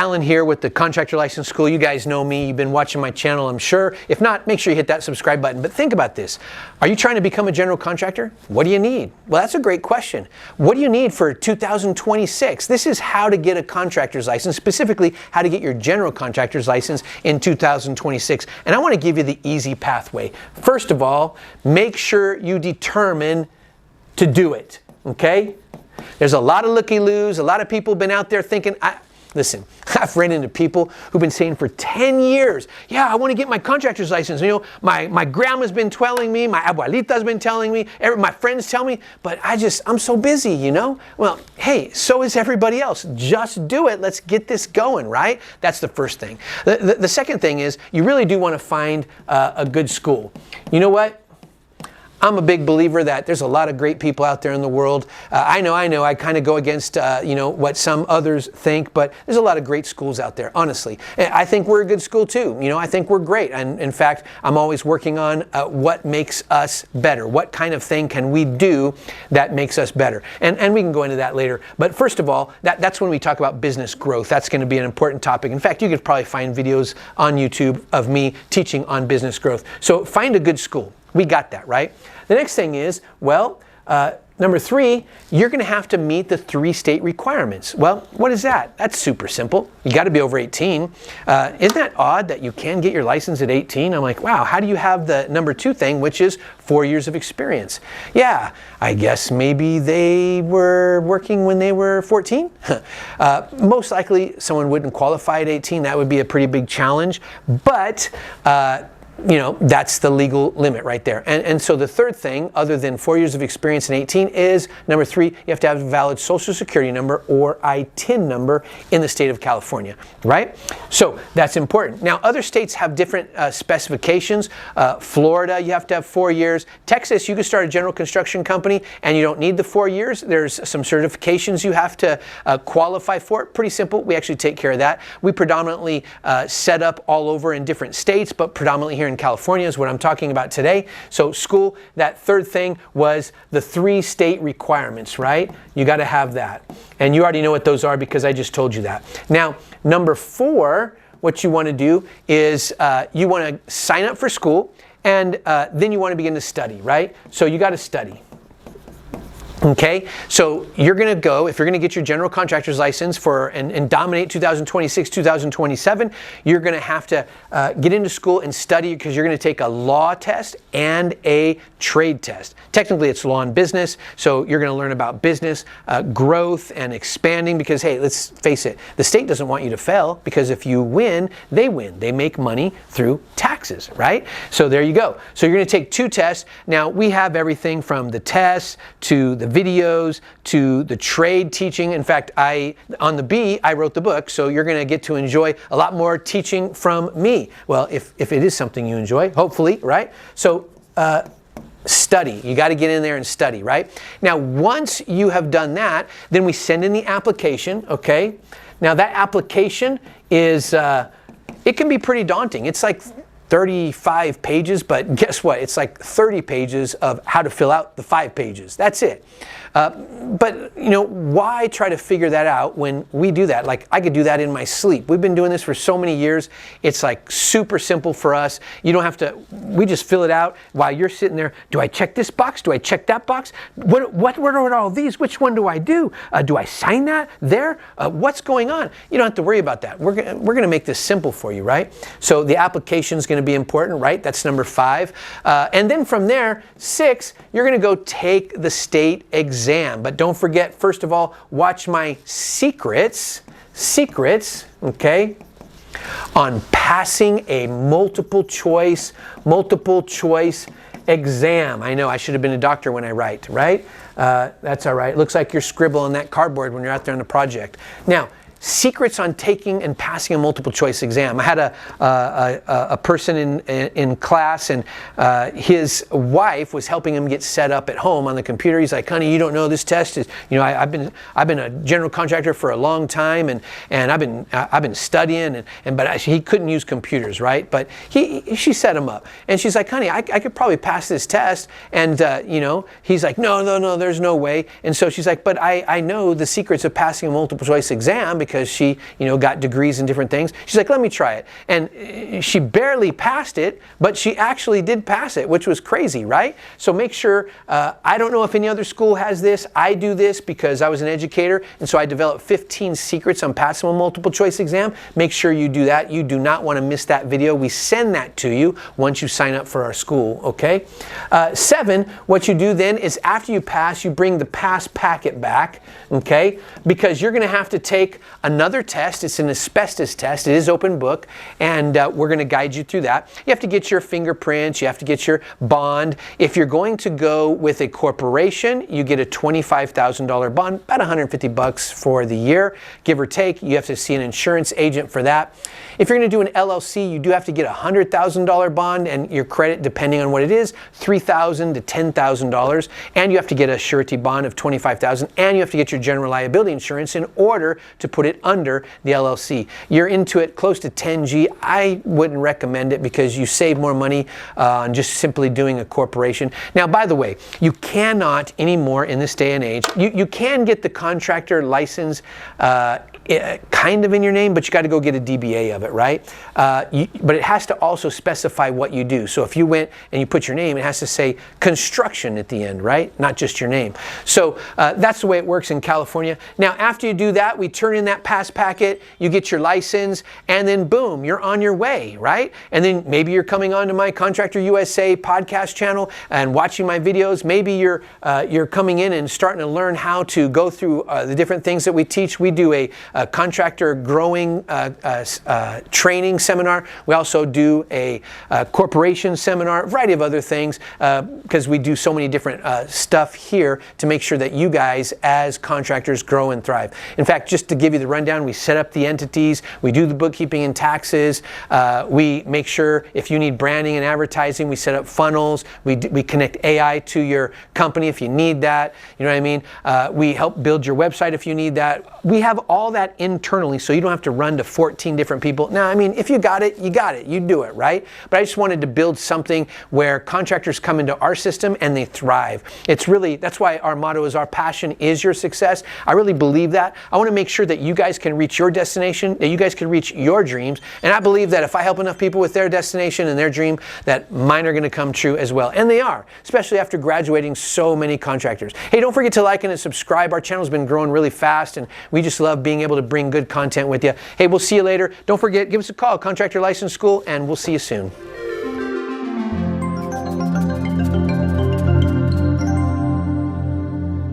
Alan here with the Contractor License School. You guys know me. You've been watching my channel, I'm sure. If not, make sure you hit that subscribe button. But think about this. Are you trying to become a general contractor? What do you need? Well, that's a great question. What do you need for 2026? This is how to get a contractor's license, specifically how to get your general contractor's license in 2026. And I want to give you the easy pathway. First of all, make sure you determine to do it, okay? There's a lot of looky-loos. A lot of people have been out there thinking, listen, I've ran into people who've been saying for 10 years, yeah, I want to get my contractor's license. You know, my grandma's been telling me, my abuelita's been telling me, my friends tell me, but I'm so busy, you know? Well, hey, so is everybody else. Just do it. Let's get this going, right? That's the first thing. The second thing is you really do want to find a good school. You know what? I'm a big believer that there's a lot of great people out there in the world. I know, I kind of go against, what some others think, but there's a lot of great schools out there, honestly. I think we're a good school too. You know, I think we're great. And in fact, I'm always working on what makes us better. What kind of thing can we do that makes us better? And we can go into that later. But first of all, that's when we talk about business growth. That's going to be an important topic. In fact, you could probably find videos on YouTube of me teaching on business growth. So find a good school. We got that, right? The next thing is, well, number 3, you're going to have to meet the 3 state requirements. Well, what is that? That's super simple. You got to be over 18. Isn't that odd that you can get your license at 18? I'm like, wow, how do you have the number 2 thing, which is 4 years of experience? Yeah, I guess maybe they were working when they were 14. Most likely someone wouldn't qualify at 18. That would be a pretty big challenge. But that's the legal limit right there. And so the third thing, other than 4 years of experience and 18, is number 3, you have to have a valid social security number or ITIN number in the state of California, right? So that's important. Now, other states have different specifications. Florida, you have to have 4 years. Texas, you can start a general construction company and you don't need the 4 years. There's some certifications you have to qualify for. Pretty simple. We actually take care of that. We predominantly set up all over in different states, but predominantly here in California is what I'm talking about today. So school, that third thing was the 3 state requirements, right? You got to have that. And you already know what those are because I just told you that. Now, number 4, what you want to do is you want to sign up for school and then you want to begin to study, right? So you got to study. Okay, so you're going to go, if you're going to get your general contractor's license and dominate 2026, 2027, you're going to have to get into school and study because you're going to take a law test and a trade test. Technically, it's law and business, so you're going to learn about business, growth, and expanding because, hey, let's face it, the state doesn't want you to fail because if you win. They make money through taxes, right? So there you go. So you're going to take 2 tests. Now, we have everything from the tests to the videos to the trade teaching. In fact, on the B, I wrote the book, so you're going to get to enjoy a lot more teaching from me. Well, if it is something you enjoy, hopefully, right? So study. You got to get in there and study, right? Now, once you have done that, then we send in the application, okay? Now, that application is, it can be pretty daunting. It's like 35 pages, but guess what? It's like 30 pages of how to fill out the 5 pages. That's it. But, why try to figure that out when we do that? Like, I could do that in my sleep. We've been doing this for so many years. It's like super simple for us. You don't have to, we just fill it out while you're sitting there. Do I check this box? Do I check that box? What are all these? Which one do I do? Do I sign that there? What's going on? You don't have to worry about that. We're going to make this simple for you, right? So the application is going to be important, right? That's number 5. And then from there, 6, you're going to go take the state exam. But don't forget, first of all, watch my secrets, okay, on passing a multiple choice exam. I know I should have been a doctor when I write, right? That's all right. Looks like you're scribbling on that cardboard when you're out there on a project. Now, secrets on taking and passing a multiple choice exam. I had a person in class, and his wife was helping him get set up at home on the computer. He's like, honey, you don't know this test is, I've been a general contractor for a long time, and I've been studying, but he couldn't use computers, right? But she set him up, and she's like, honey, I could probably pass this test, and he's like, no, there's no way. And so she's like, but I know the secrets of passing a multiple choice exam because because she, got degrees in different things. She's like, let me try it. And she barely passed it, but she actually did pass it, which was crazy, right? So make sure, I don't know if any other school has this. I do this because I was an educator, and so I developed 15 secrets on passing a multiple choice exam. Make sure you do that. You do not want to miss that video. We send that to you once you sign up for our school, okay? 7, what you do then is after you pass, you bring the pass packet back, okay? Because you're going to have to take another test. It's an asbestos test. It is open book, and we're going to guide you through that. You have to get your fingerprints. You have to get your bond. If you're going to go with a corporation, you get a $25,000 bond, about $150 for the year, give or take. You have to see an insurance agent for that. If you're going to do an LLC, you do have to get a $100,000 bond, and your credit, depending on what it is, $3,000 to $10,000, and you have to get a surety bond of $25,000, and you have to get your general liability insurance in order to put it under the LLC. You're into it close to 10G. I wouldn't recommend it because you save more money on just simply doing a corporation. Now, by the way, you cannot anymore in this day and age, you can get the contractor license kind of in your name, but you got to go get a DBA of it, right? But it has to also specify what you do. So if you went and you put your name, it has to say construction at the end, right? Not just your name. So that's the way it works in California. Now, after you do that, we turn in that pass packet, you get your license, and then boom, you're on your way, right? And then maybe you're coming onto my Contractor USA podcast channel and watching my videos. Maybe you're coming in and starting to learn how to go through the different things that we teach. We do a contractor growing training seminar. We also do a corporation seminar, a variety of other things, because we do so many different stuff here to make sure that you guys as contractors grow and thrive. In fact, just to give you the rundown, we set up the entities, we do the bookkeeping and taxes, we make sure if you need branding and advertising, we set up funnels, we connect AI to your company if you need that, you know what I mean? We help build your website if you need that. We have all that internally, so you don't have to run to 14 different people. Now, I mean, if you got it, you do it, right? But I just wanted to build something where contractors come into our system and they thrive. It's really, that's why our motto is our passion is your success. I really believe that. I want to make sure that you guys can reach your destination, that you guys can reach your dreams. And I believe that if I help enough people with their destination and their dream, that mine are going to come true as well. And they are, especially after graduating so many contractors. Hey, don't forget to like and subscribe. Our channel's been growing really fast, and we just love being able to bring good content with you. Hey, we'll see you later. Don't forget, give us a call, Contractor License School, and we'll see you soon.